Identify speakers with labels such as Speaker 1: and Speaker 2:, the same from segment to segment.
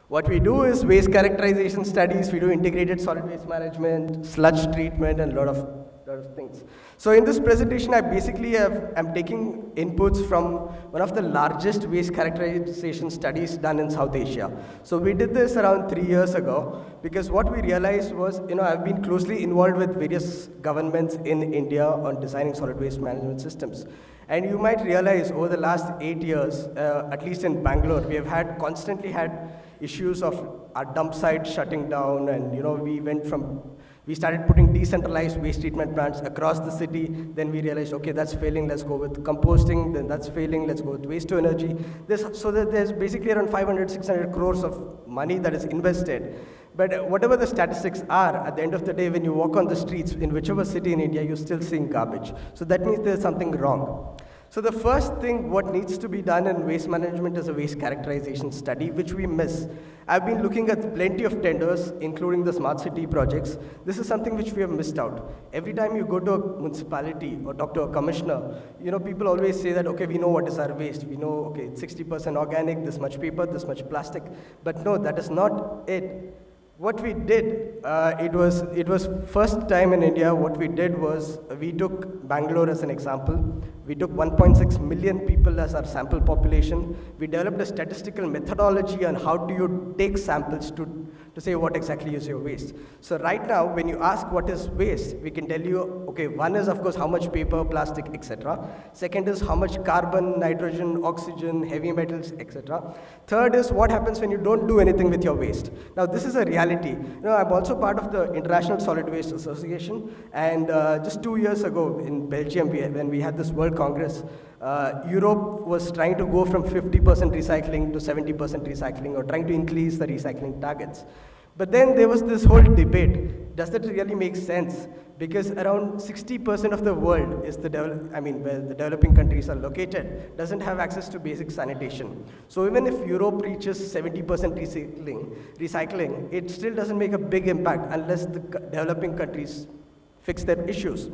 Speaker 1: What we do is waste characterization studies, we do integrated solid waste management, sludge treatment, and a lot of things. So in this presentation, I'm taking inputs from one of the largest waste characterization studies done in South Asia. So we did this around 3 years ago, because what we realized was, I've been closely involved with various governments in India on designing solid waste management systems. And you might realize over the last 8 years, at least in Bangalore, we have constantly had issues of our dump sites shutting down, and we started putting decentralized waste treatment plants across the city. Then we realized, okay, that's failing, let's go with composting. Then that's failing, let's go with waste to energy. So that there's basically around 500, 600 crores of money that is invested. But whatever the statistics are, at the end of the day, when you walk on the streets in whichever city in India, you're still seeing garbage. So that means there's something wrong. So the first thing what needs to be done in waste management is a waste characterization study, which we miss. I've been looking at plenty of tenders, including the smart city projects. This is something which we have missed out. Every time you go to a municipality or talk to a commissioner, people always say that, okay, we know what is our waste. We know, okay, it's 60% organic, this much paper, this much plastic. But no, that is not it. What we did, it was first time in India, what we did was, we took Bangalore as an example. We took 1.6 million people as our sample population. We developed a statistical methodology on how do you take samples to say what exactly is your waste. So right now, when you ask what is waste, we can tell you, okay, one is of course how much paper, plastic, etc. Second is how much carbon, nitrogen, oxygen, heavy metals, etc. Third is what happens when you don't do anything with your waste. Now this is a reality. I'm also part of the International Solid Waste Association, and just 2 years ago in Belgium, when we had this World Congress, Europe was trying to go from 50% recycling to 70% recycling, or trying to increase the recycling targets. But then there was this whole debate. Does that really make sense? Because around 60% of the world is where the developing countries are located, doesn't have access to basic sanitation. So even if Europe reaches 70% recycling, it still doesn't make a big impact unless the developing countries fix their issues.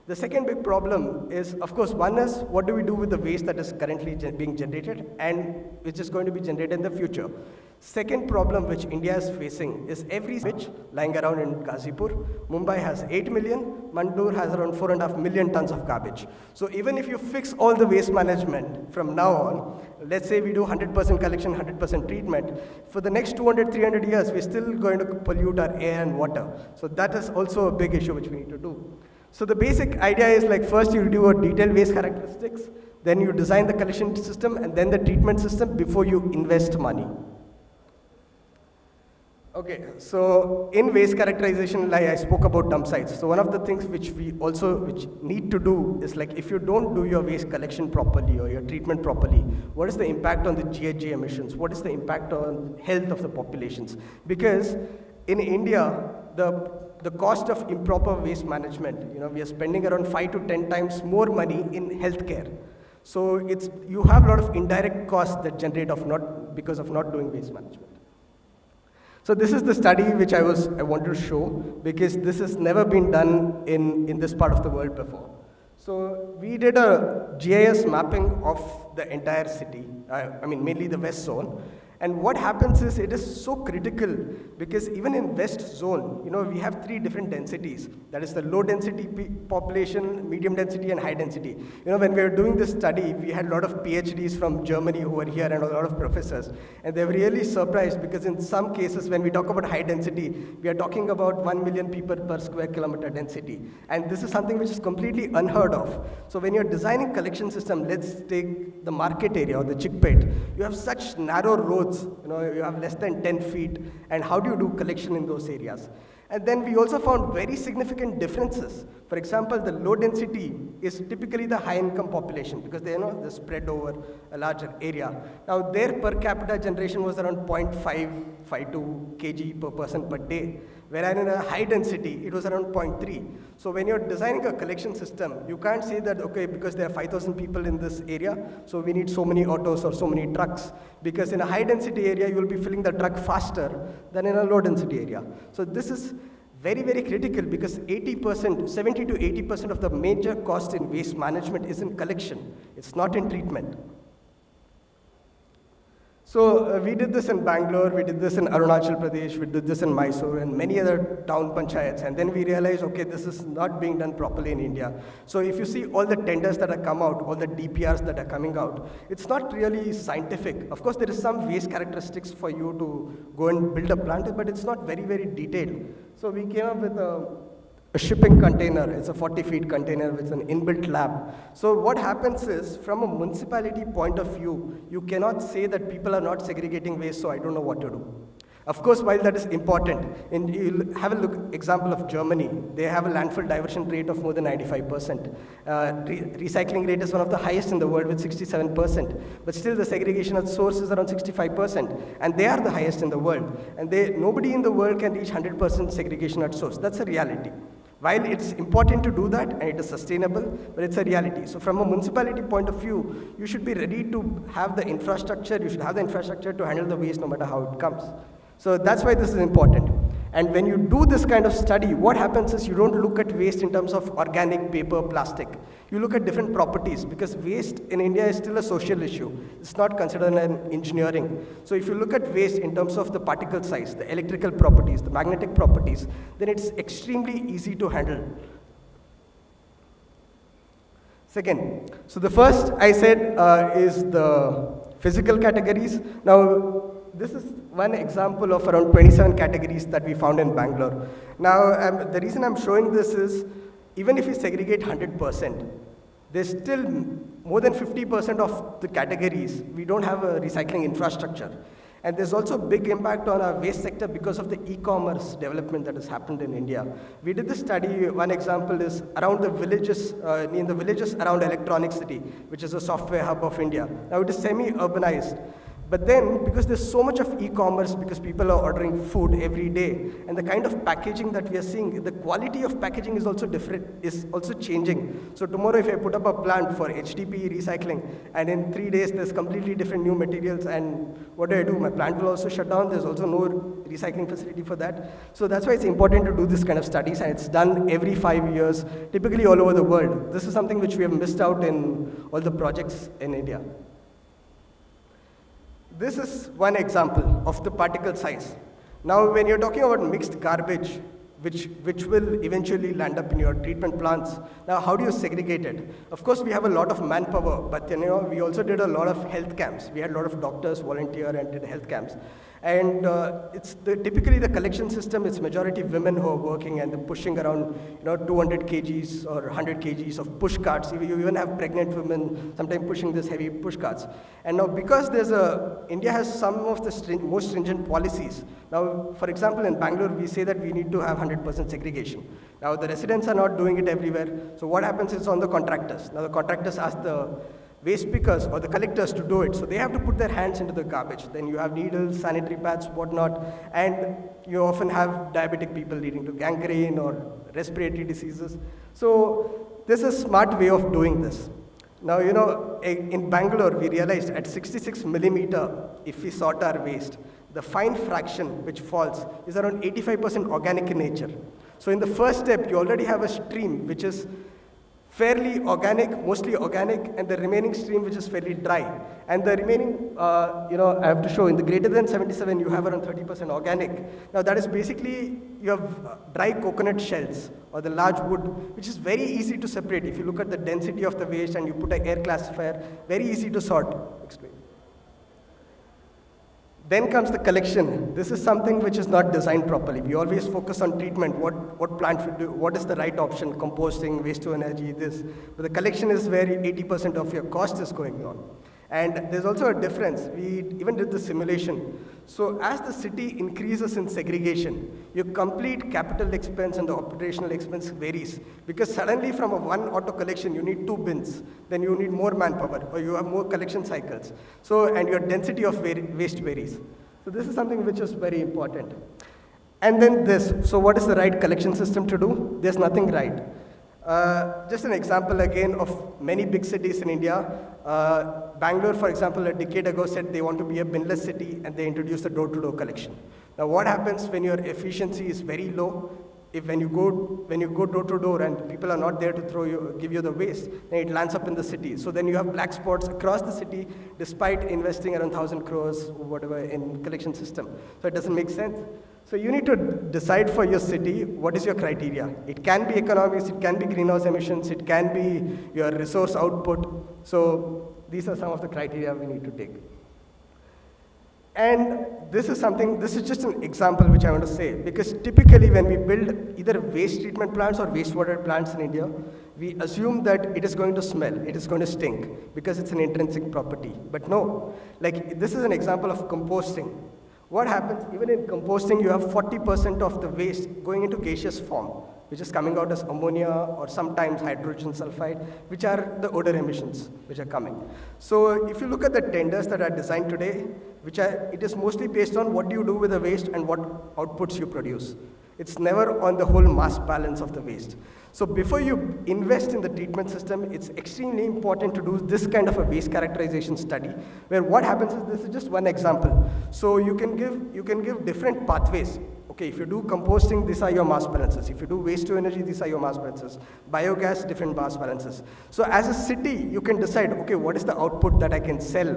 Speaker 1: The second big problem is, of course, one is what do we do with the waste that is currently being generated and which is going to be generated in the future. Second problem which India is facing is every switch lying around in Gazipur. Mumbai has 8 million, Mandur has around 4.5 million tons of garbage. So even if you fix all the waste management from now on, let's say we do 100% collection, 100% treatment, for the next 200, 300 years, we're still going to pollute our air and water. So that is also a big issue which we need to do. So the basic idea is like first you do a detailed waste characteristics, then you design the collection system and then the treatment system before you invest money. Okay, so in waste characterization, like I spoke about dump sites. So one of the things which need to do is like if you don't do your waste collection properly or your treatment properly, what is the impact on the GHG emissions? What is the impact on health of the populations? Because in India, the cost of improper waste management, we are spending around 5 to 10 times more money in healthcare. So you have a lot of indirect costs that generate because of not doing waste management. So this is the study which I wanted to show, because this has never been done in this part of the world before. So we did a GIS mapping of the entire city, mainly the west zone. And what happens is it is so critical because even in West Zone, we have 3 different densities. That is the low density population, medium density, and high density. When we were doing this study, we had a lot of PhDs from Germany who were here and a lot of professors. And they were really surprised because in some cases, when we talk about high density, we are talking about 1 million people per square kilometer density. And this is something which is completely unheard of. So when you're designing collection system, let's take the market area or the Chickpet, you have such narrow roads. You have less than 10 feet, and how do you do collection in those areas? And then we also found very significant differences. For example, the low density is typically the high income population because they're spread over a larger area. Now their per capita generation was around 0.552 kg per person per day, whereas in a high density, it was around 0.3. So when you're designing a collection system, you can't say that, okay, because there are 5,000 people in this area, so we need so many autos or so many trucks. Because in a high density area, you'll be filling the truck faster than in a low density area. So this is very, very critical because 70 to 80% of the major cost in waste management is in collection. It's not in treatment. So we did this in Bangalore, we did this in Arunachal Pradesh, we did this in Mysore and many other town panchayats. And then we realized, okay, this is not being done properly in India. So if you see all the tenders that have come out, all the DPRs that are coming out, it's not really scientific. Of course, there is some waste characteristics for you to go and build a plant, but it's not very, very detailed. So we came up with a shipping container. It's a 40-feet container with an inbuilt lab. So what happens is, from a municipality point of view, you cannot say that people are not segregating waste, so I don't know what to do. Of course, while that is important, and you'll have a look example of Germany. They have a landfill diversion rate of more than 95%. Recycling rate is one of the highest in the world with 67%. But still, the segregation at source is around 65%, and they are the highest in the world. And nobody in the world can reach 100% segregation at source. That's a reality. While it's important to do that, and it is sustainable, but it's a reality. So from a municipality point of view, you should be ready to have the infrastructure, you should have the infrastructure to handle the waste no matter how it comes. So that's why this is important. And when you do this kind of study, what happens is you don't look at waste in terms of organic, paper, plastic. You look at different properties, because waste in India is still a social issue. It's not considered an engineering. So if you look at waste in terms of the particle size, the electrical properties, the magnetic properties, then it's extremely easy to handle. Second, so the first I said is the physical categories. Now, this is one example of around 27 categories that we found in Bangalore. Now, the reason I'm showing this is, even if we segregate 100%, there's still more than 50% of the categories, we don't have a recycling infrastructure. And there's also a big impact on our waste sector because of the e-commerce development that has happened in India. We did this study, one example is around the villages, in the villages around Electronic City, which is a software hub of India. Now it is semi-urbanized. But then, because there's so much of e-commerce, because people are ordering food every day, and the kind of packaging that we are seeing, the quality of packaging is also different, is also changing. So tomorrow, if I put up a plant for HDPE recycling, and in 3 days, there's completely different new materials, and what do? My plant will also shut down. There's also no recycling facility for that. So that's why it's important to do this kind of studies, and it's done every 5 years, typically all over the world. This is something which we have missed out in all the projects in India. This is one example of the particle size. Now, when you're talking about mixed garbage, which will eventually land up in your treatment plants, now how do you segregate it? Of course, we have a lot of manpower, but we also did a lot of health camps. We had a lot of doctors volunteer and did health camps. And typically the collection system, it's majority women who are working, and they're pushing around 200 kgs or 100 kgs of push carts. You even have pregnant women sometimes pushing this heavy push carts. And now, because India has some of the most stringent policies. Now, for example, in Bangalore, we say that we need to have 100% segregation. Now, the residents are not doing it everywhere. So what happens is on the contractors. Now, the contractors ask the waste pickers or the collectors to do it. So they have to put their hands into the garbage. Then you have needles, sanitary pads, whatnot, and you often have diabetic people leading to gangrene or respiratory diseases. So there's a smart way of doing this. Now, in Bangalore, we realized at 66 millimeter, if we sort our waste, the fine fraction which falls is around 85% organic in nature. So in the first step, you already have a stream which is fairly organic, mostly organic, and the remaining stream which is fairly dry. And the remaining, I have to show, in the greater than 77, you have around 30% organic. Now that is basically, you have dry coconut shells or the large wood, which is very easy to separate. If you look at the density of the waste and you put an air classifier, very easy to sort. Explain. Then comes the collection. This is something which is not designed properly. We always focus on treatment, what plant should do, what is the right option, composting, waste to energy, this. But the collection is where 80% of your cost is going on. And there's also a difference. We even did the simulation. So as the city increases in segregation, your complete capital expense and the operational expense varies. Because suddenly from a one auto collection, you need 2 bins. Then you need more manpower, or you have more collection cycles. So, and your density of waste varies. So this is something which is very important. And then this. So what is the right collection system to do? There's nothing right. Just an example again of many big cities in India. Bangalore, for example, a decade ago said they want to be a binless city, and they introduced the door-to-door collection. Now what happens when your efficiency is very low? if when you go door to door and people are not there to give you the waste, then it lands up in the city. So then you have black spots across the city, despite investing around 1,000 crores or whatever in collection system. So it doesn't make sense. So you need to decide for your city what is your criteria. It can be economics, it can be greenhouse emissions, it can be your resource output. So these are some of the criteria we need to take. And this is just an example which I want to say, because typically when we build either waste treatment plants or wastewater plants in India, we assume that it is going to smell, it is going to stink, because it's an intrinsic property. But no, like this is an example of composting. What happens, even in composting, you have 40% of the waste going into gaseous form, which is coming out as ammonia or sometimes hydrogen sulfide, which are the odor emissions which are coming. So if you look at the tenders that are designed today, it is mostly based on what do you do with the waste and what outputs you produce. It's never on the whole mass balance of the waste. So before you invest in the treatment system, it's extremely important to do this kind of a waste characterization study, where what happens is, this is just one example. So you can give different pathways. Okay, if you do composting, these are your mass balances. If you do waste to energy, these are your mass balances. Biogas, different mass balances. So as a city, you can decide, okay, what is the output that I can sell?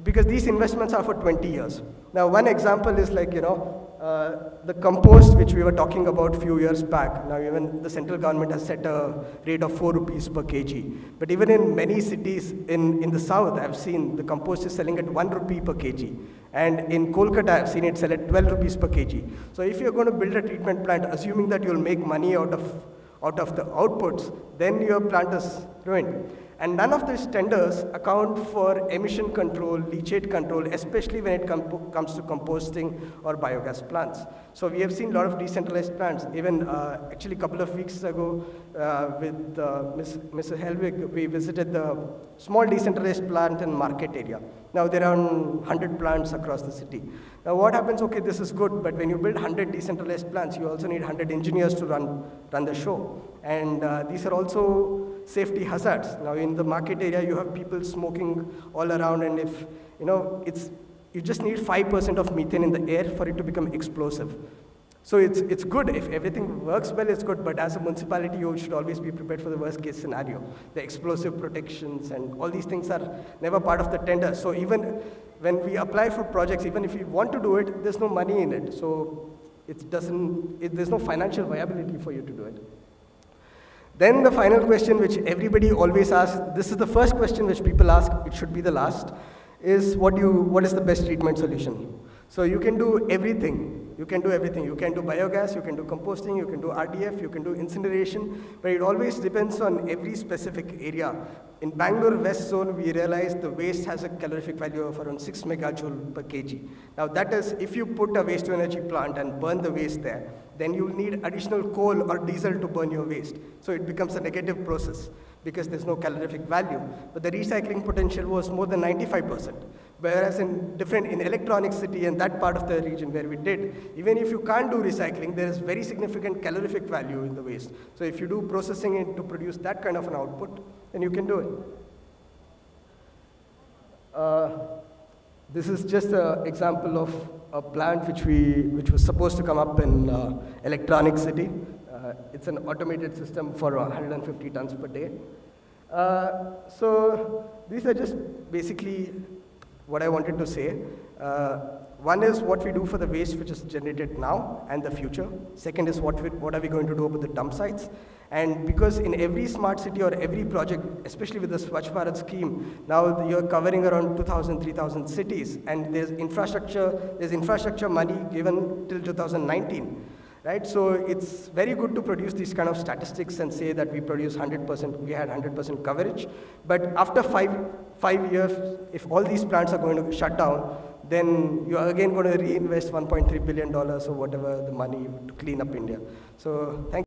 Speaker 1: Because these investments are for 20 years. Now, one example is like, the compost, which we were talking about a few years back. Now, even the central government has set a rate of 4 rupees per kg. But even in many cities in the south, I've seen the compost is selling at 1 rupee per kg. And in Kolkata, I've seen it sell at 12 rupees per kg. So if you're going to build a treatment plant, assuming that you'll make money out of the outputs, then your plant is ruined. And none of these tenders account for emission control, leachate control, especially when it comes to composting or biogas plants. So we have seen a lot of decentralized plants. Even actually a couple of weeks ago with Mr. Helwig, we visited the small decentralized plant in market area. Now there are 100 plants across the city. Now what happens, okay, this is good, but when you build 100 decentralized plants, you also need 100 engineers to run the show. And these are also safety hazards. Now in the market area, you have people smoking all around, and if, you just need 5% of methane in the air for it to become explosive. So it's good, if everything works well, it's good, but as a municipality, you should always be prepared for the worst case scenario. The explosive protections and all these things are never part of the tender. So even when we apply for projects, even if we want to do it, there's no money in it. So there's no financial viability for you to do it. Then the final question, which everybody always asks, this is the first question which people ask, it should be the last, is what is the best treatment solution? So you can do everything. You can do everything. You can do biogas, you can do composting, you can do RDF, you can do incineration, but it always depends on every specific area. In Bangalore West Zone, we realized the waste has a calorific value of around 6 megajoule per kg. Now that is, if you put a waste to energy plant and burn the waste there, then you will need additional coal or diesel to burn your waste. So it becomes a negative process because there's no calorific value. But the recycling potential was more than 95%. Whereas in Electronic City and that part of the region where we did, even if you can't do recycling, there is very significant calorific value in the waste. So if you do processing it to produce that kind of an output, then you can do it. This is just an example of a plant which was supposed to come up in Electronic City. It's an automated system for 150 tons per day. So these are just basically what I wanted to say. One is what we do for the waste which is generated now and the future. Second is what are we going to do about the dump sites. And because in every smart city or every project, especially with the Swachh Bharat scheme, now you're covering around 2,000, 3,000 cities, and there's infrastructure money given till 2019. Right, so it's very good to produce these kind of statistics and say that we produce 100%, we had 100% coverage. But after five years, if all these plants are going to shut down, then you are again going to reinvest $1.3 billion or whatever the money to clean up India. So thank you.